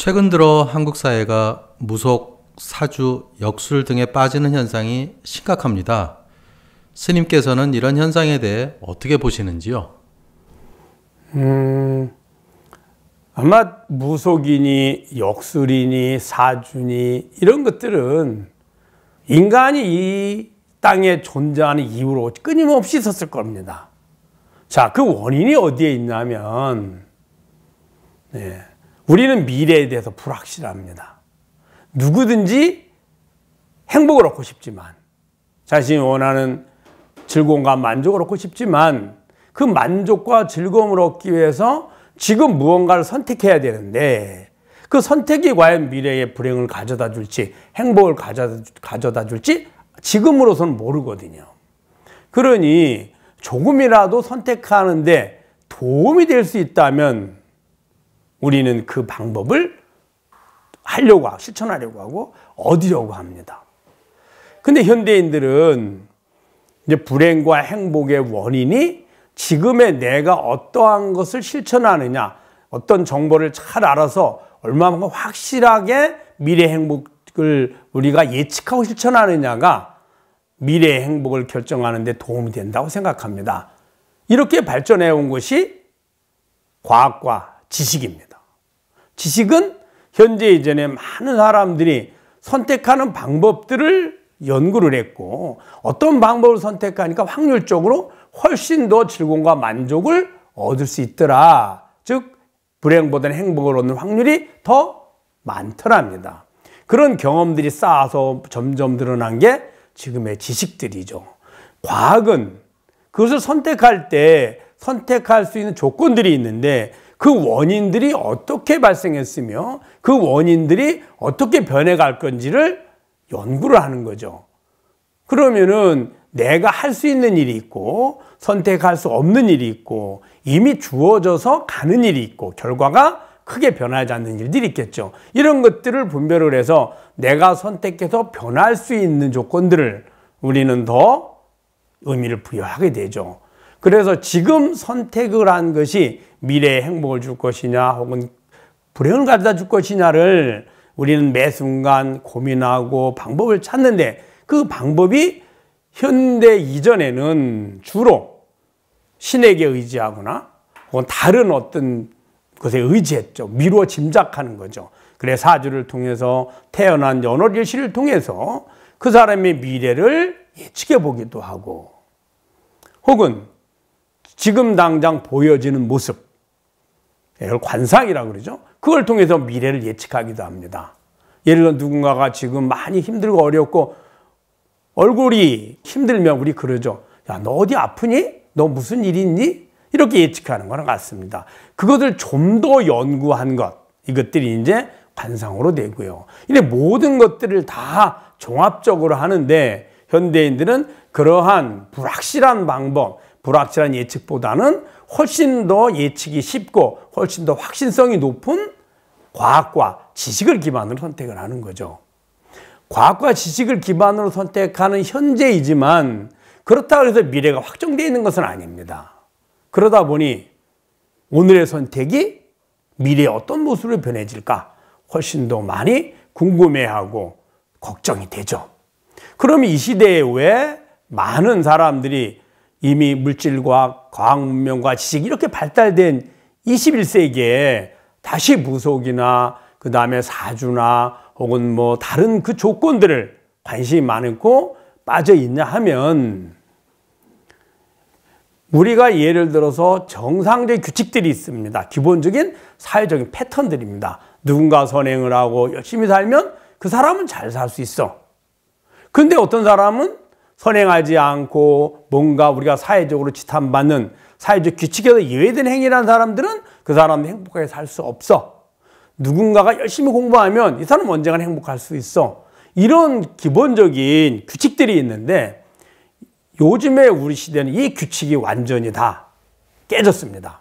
최근 들어 한국 사회가 무속, 사주, 역술 등에 빠지는 현상이 심각합니다. 스님께서는 이런 현상에 대해 어떻게 보시는지요? 아마 무속이니 역술이니 사주니 이런 것들은 인간이 이 땅에 존재하는 이유로 끊임없이 있었을 겁니다. 자, 그 원인이 어디에 있냐면 우리는 미래에 대해서 불확실합니다. 누구든지 행복을 얻고 싶지만, 자신이 원하는 즐거움과 만족을 얻고 싶지만, 그 만족과 즐거움을 얻기 위해서 지금 무언가를 선택해야 되는데, 그 선택이 과연 미래의 불행을 가져다 줄지, 행복을 가져다 줄지 지금으로서는 모르거든요. 그러니 조금이라도 선택하는데 도움이 될 수 있다면 우리는 그 방법을 실천하려고 하고 얻으려고 합니다. 근데 현대인들은 이제 불행과 행복의 원인이 지금의 내가 어떠한 것을 실천하느냐, 어떤 정보를 잘 알아서 얼마만큼 확실하게 미래 행복을 우리가 예측하고 실천하느냐가 미래의 행복을 결정하는 데 도움이 된다고 생각합니다. 이렇게 발전해 온 것이 과학과 지식입니다. 지식은 현재 이전에 많은 사람들이 선택하는 방법들을 연구를 했고, 어떤 방법을 선택하니까 확률적으로 훨씬 더 즐거움과 만족을 얻을 수 있더라. 즉 불행보다는 행복을 얻는 확률이 더 많더랍니다. 그런 경험들이 쌓아서 점점 드러난 게 지금의 지식들이죠. 과학은 그것을 선택할 때 선택할 수 있는 조건들이 있는데, 그 원인들이 어떻게 발생했으며 그 원인들이 어떻게 변해갈 건지를 연구를 하는 거죠. 그러면은 내가 할 수 있는 일이 있고 선택할 수 없는 일이 있고 이미 주어져서 가는 일이 있고 결과가 크게 변하지 않는 일들이 있겠죠. 이런 것들을 분별을 해서 내가 선택해서 변할 수 있는 조건들을 우리는 더 의미를 부여하게 되죠. 그래서 지금 선택을 한 것이 미래에 행복을 줄 것이냐 혹은 불행을 가져다 줄 것이냐를 우리는 매 순간 고민하고 방법을 찾는데, 그 방법이 현대 이전에는 주로 신에게 의지하거나 혹은 다른 어떤 것에 의지했죠. 미루어 짐작하는 거죠. 그래 사주를 통해서 태어난 연월일시를 통해서 그 사람의 미래를 예측해 보기도 하고, 혹은 지금 당장 보여지는 모습, 이걸 관상이라고 그러죠. 그걸 통해서 미래를 예측하기도 합니다. 예를 들어 누군가가 지금 많이 힘들고 어렵고 얼굴이 힘들면 우리 그러죠. 야, 너 어디 아프니? 너 무슨 일이 있니? 이렇게 예측하는 거랑 같습니다. 그것을 좀 더 연구한 것, 이것들이 이제 관상으로 되고요. 근데 모든 것들을 다 종합적으로 하는데 현대인들은 그러한 불확실한 방법, 불확실한 예측보다는 훨씬 더 예측이 쉽고 훨씬 더 확신성이 높은 과학과 지식을 기반으로 선택을 하는 거죠. 과학과 지식을 기반으로 선택하는 현재이지만 그렇다고 해서 미래가 확정되어 있는 것은 아닙니다. 그러다 보니 오늘의 선택이 미래에 어떤 모습으로 변해질까 훨씬 더 많이 궁금해하고 걱정이 되죠. 그럼 이 시대에 왜 많은 사람들이 이미 물질과 과학 문명과 지식이 이렇게 발달된 21세기에 다시 무속이나 그 다음에 사주나 혹은 뭐 다른 그 조건들을 관심이 많고 빠져 있냐 하면, 우리가 예를 들어서 정상적인 규칙들이 있습니다. 기본적인 사회적인 패턴들입니다. 누군가 선행을 하고 열심히 살면 그 사람은 잘 살 수 있어. 근데 어떤 사람은 선행하지 않고 뭔가 우리가 사회적으로 지탄받는 사회적 규칙에서 예외된 행위라는 사람들은 그 사람은 행복하게 살 수 없어. 누군가가 열심히 공부하면 이 사람은 언젠가 행복할 수 있어. 이런 기본적인 규칙들이 있는데 요즘에 우리 시대는 이 규칙이 완전히 다 깨졌습니다.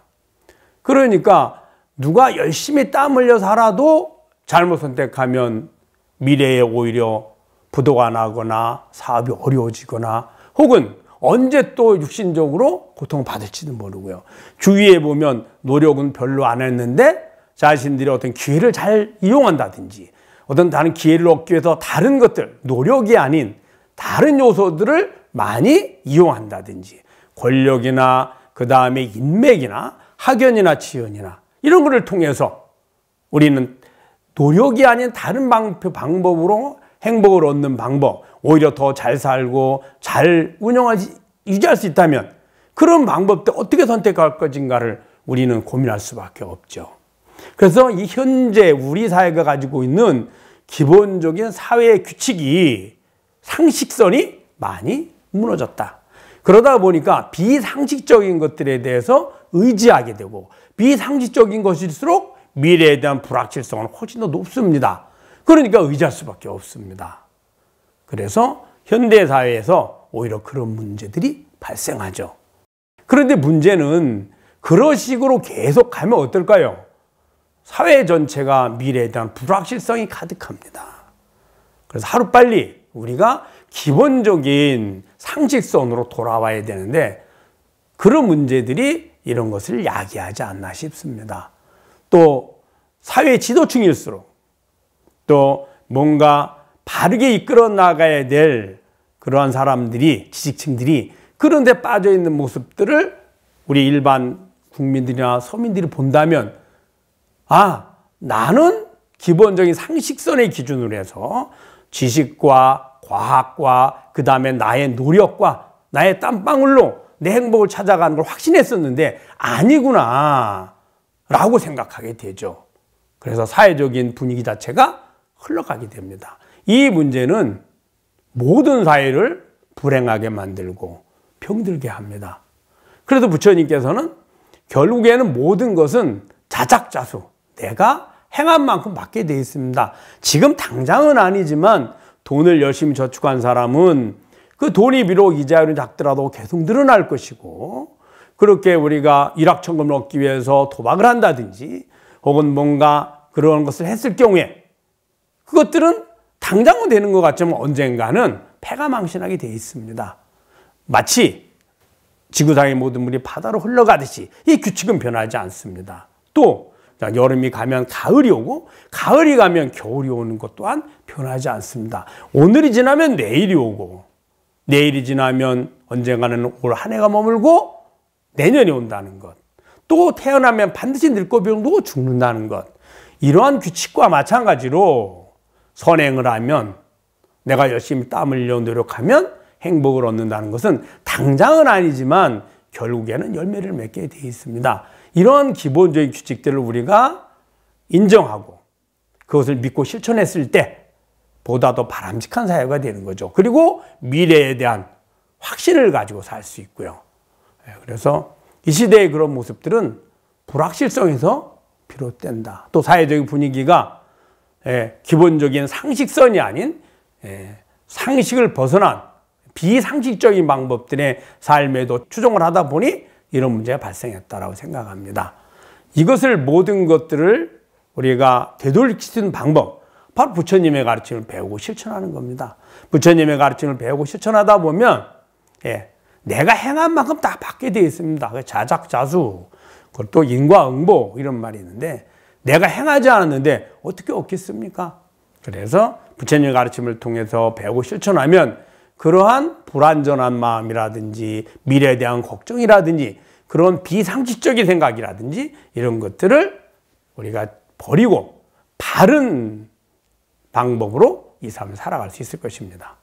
그러니까 누가 열심히 땀 흘려 살아도 잘못 선택하면 미래에 오히려 부도가 나거나 사업이 어려워지거나 혹은 언제 또 육신적으로 고통을 받을지도 모르고요. 주위에 보면 노력은 별로 안 했는데 자신들이 어떤 기회를 잘 이용한다든지 어떤 다른 기회를 얻기 위해서 다른 것들, 노력이 아닌 다른 요소들을 많이 이용한다든지 권력이나 그 다음에 인맥이나 학연이나 지연이나 이런 것을 통해서 우리는 노력이 아닌 다른 방법으로 행복을 얻는 방법, 오히려 더 잘 살고 잘 유지할 수 있다면 그런 방법들 어떻게 선택할 것인가를 우리는 고민할 수밖에 없죠. 그래서 이 현재 우리 사회가 가지고 있는 기본적인 사회의 규칙이 상식선이 많이 무너졌다. 그러다 보니까 비상식적인 것들에 대해서 의지하게 되고 비상식적인 것일수록 미래에 대한 불확실성은 훨씬 더 높습니다. 그러니까 의지할 수밖에 없습니다. 그래서 현대사회에서 오히려 그런 문제들이 발생하죠. 그런데 문제는 그런 식으로 계속 가면 어떨까요? 사회 전체가 미래에 대한 불확실성이 가득합니다. 그래서 하루빨리 우리가 기본적인 상식선으로 돌아와야 되는데 그런 문제들이 이런 것을 야기하지 않나 싶습니다. 또 사회 지도층일수록 또 뭔가 바르게 이끌어 나가야 될 그러한 사람들이, 지식층들이 그런 데 빠져 있는 모습들을 우리 일반 국민들이나 서민들이 본다면 나는 기본적인 상식선의 기준으로 해서 지식과 과학과 그 다음에 나의 노력과 나의 땀방울로 내 행복을 찾아가는 걸 확신했었는데 아니구나 라고 생각하게 되죠. 그래서 사회적인 분위기 자체가 흘러가게 됩니다. 이 문제는 모든 사회를 불행하게 만들고 병들게 합니다. 그래서 부처님께서는 결국에는 모든 것은 자작자수, 내가 행한 만큼 받게 되어 있습니다. 지금 당장은 아니지만 돈을 열심히 저축한 사람은 그 돈이 비록 이자율이 작더라도 계속 늘어날 것이고, 그렇게 우리가 일확천금을 얻기 위해서 도박을 한다든지 혹은 뭔가 그런 것을 했을 경우에 그것들은 당장은 되는 것 같지만 언젠가는 패가망신하게 되어 있습니다. 마치 지구상의 모든 물이 바다로 흘러가듯이 이 규칙은 변하지 않습니다. 또 여름이 가면 가을이 오고 가을이 가면 겨울이 오는 것 또한 변하지 않습니다. 오늘이 지나면 내일이 오고 내일이 지나면 언젠가는 올 한 해가 머물고 내년이 온다는 것. 또 태어나면 반드시 늙고 병들고 죽는다는 것. 이러한 규칙과 마찬가지로 선행을 하면 내가 열심히 땀 흘려 노력하면 행복을 얻는다는 것은 당장은 아니지만 결국에는 열매를 맺게 되어 있습니다. 이런 기본적인 규칙들을 우리가 인정하고 그것을 믿고 실천했을 때 보다 더 바람직한 사회가 되는 거죠. 그리고 미래에 대한 확신을 가지고 살 수 있고요. 그래서 이 시대의 그런 모습들은 불확실성에서 비롯된다. 또 사회적인 분위기가 기본적인 상식선이 아닌 상식을 벗어난 비상식적인 방법들의 삶에도 추종을 하다 보니 이런 문제가 발생했다라고 생각합니다. 이것을 모든 것들을 우리가 되돌리키는 방법, 바로 부처님의 가르침을 배우고 실천하는 겁니다. 부처님의 가르침을 배우고 실천하다 보면 내가 행한 만큼 다 받게 되어 있습니다. 자작자수, 그것도 인과응보 이런 말이 있는데 내가 행하지 않았는데 어떻게 얻겠습니까? 그래서 부처님의 가르침을 통해서 배우고 실천하면 그러한 불완전한 마음이라든지 미래에 대한 걱정이라든지 그런 비상식적인 생각이라든지 이런 것들을 우리가 버리고 바른 방법으로 이 삶을 살아갈 수 있을 것입니다.